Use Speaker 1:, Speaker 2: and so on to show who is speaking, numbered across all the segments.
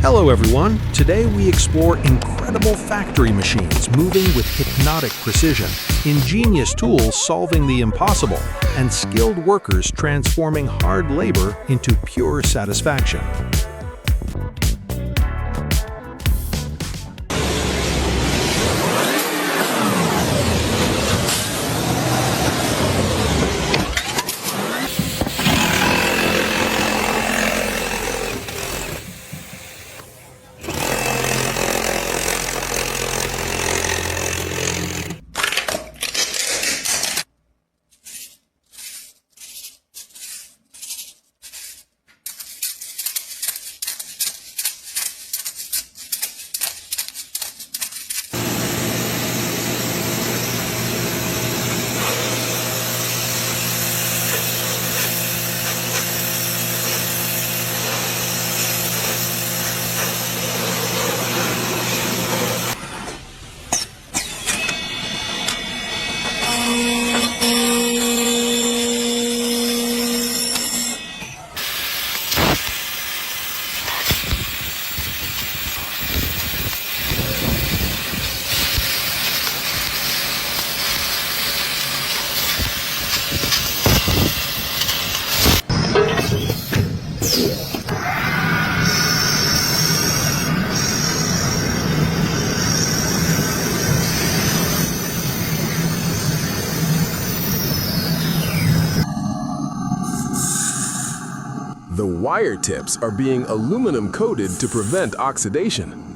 Speaker 1: Hello everyone, today we explore incredible factory machines moving with hypnotic precision, ingenious tools solving the impossible, and skilled workers transforming hard labor into pure satisfaction.
Speaker 2: The wire tips are being aluminum coated to prevent oxidation.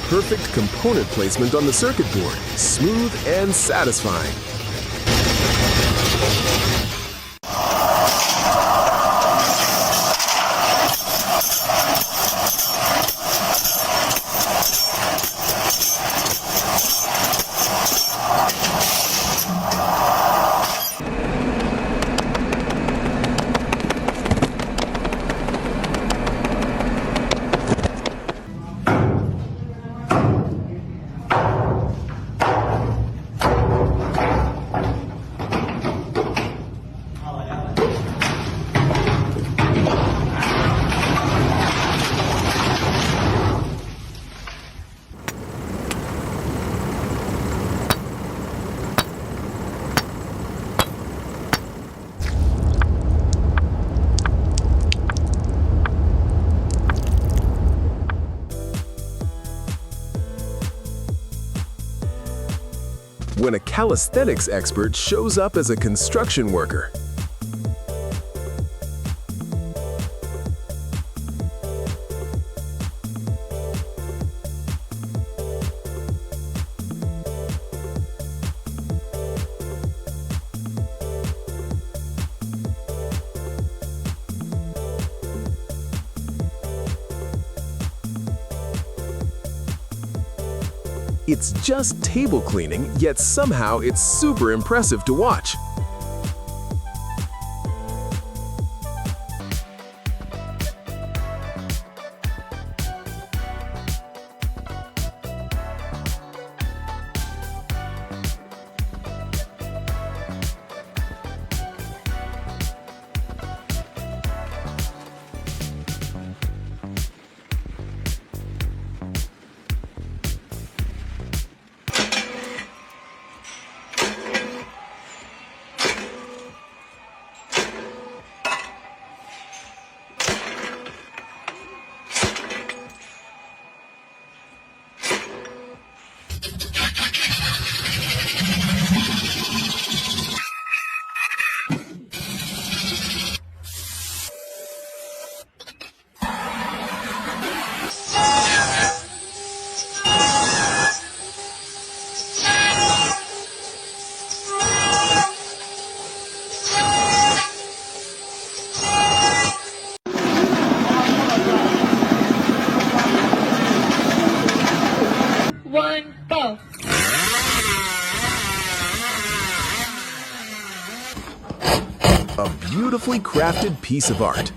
Speaker 2: Perfect component placement on the circuit board, smooth and satisfying. When a calisthenics expert shows up as a construction worker. It's just table cleaning, yet somehow it's super impressive to watch.
Speaker 3: 1, go.
Speaker 2: A beautifully crafted piece of art.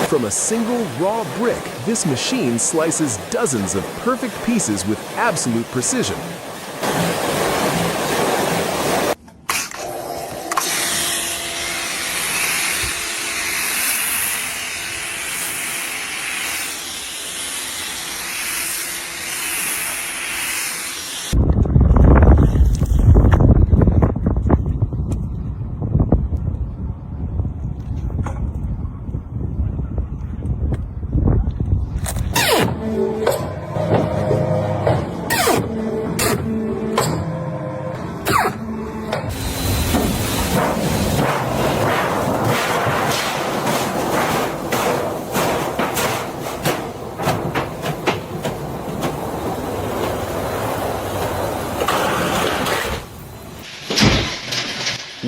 Speaker 2: From a single raw brick, this machine slices dozens of perfect pieces with absolute precision.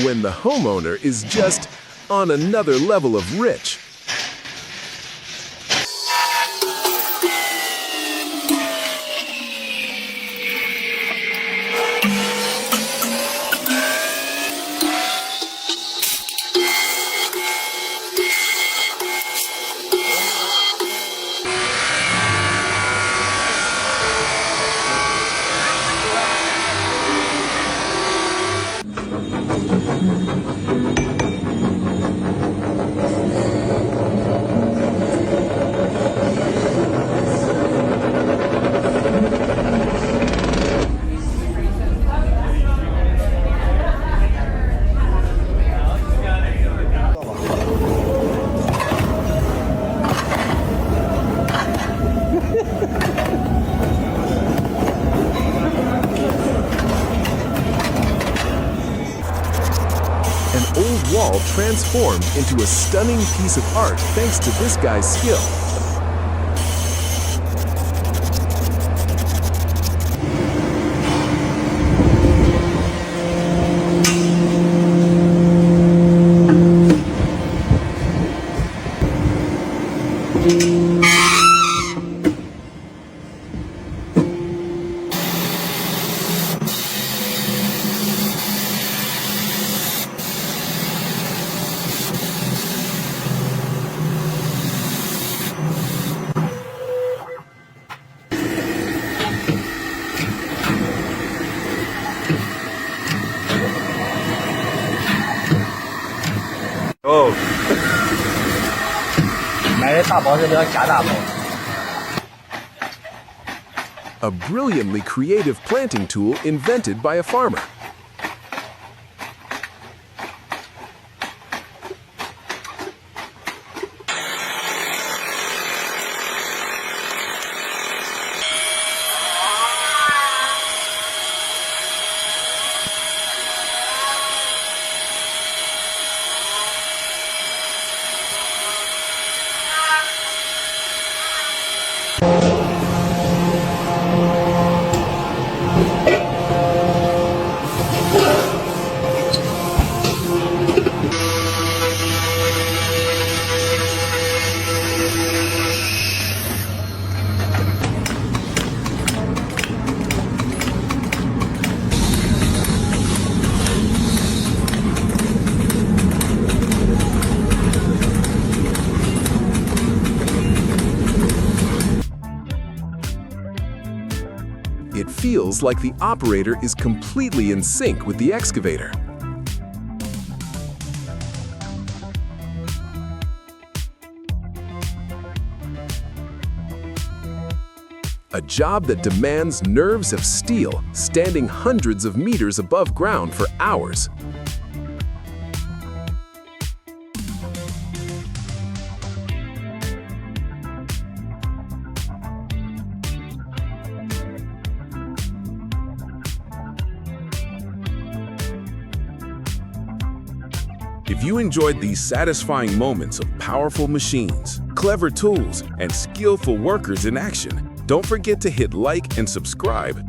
Speaker 2: When the homeowner is just on another level of rich. An old wall transformed into a stunning piece of art thanks to this guy's skill.
Speaker 4: Oh. 买的大包是不要加大包。
Speaker 2: A brilliantly creative planting tool invented by a farmer. It feels like the operator is completely in sync with the excavator. a job that demands nerves of steel, standing hundreds of meters above ground for hours. If you enjoyed these satisfying moments of powerful machines, clever tools, and skillful workers in action, don't forget to hit like and subscribe.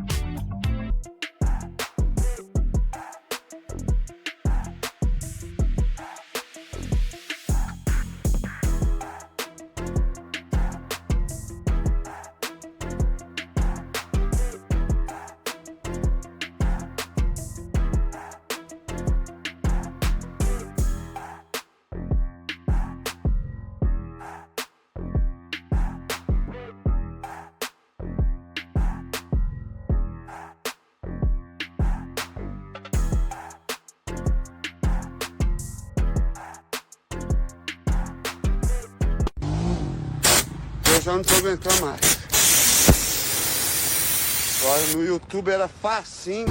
Speaker 3: Eu já não tô aguentando mais. Olha, no YouTube era facinho.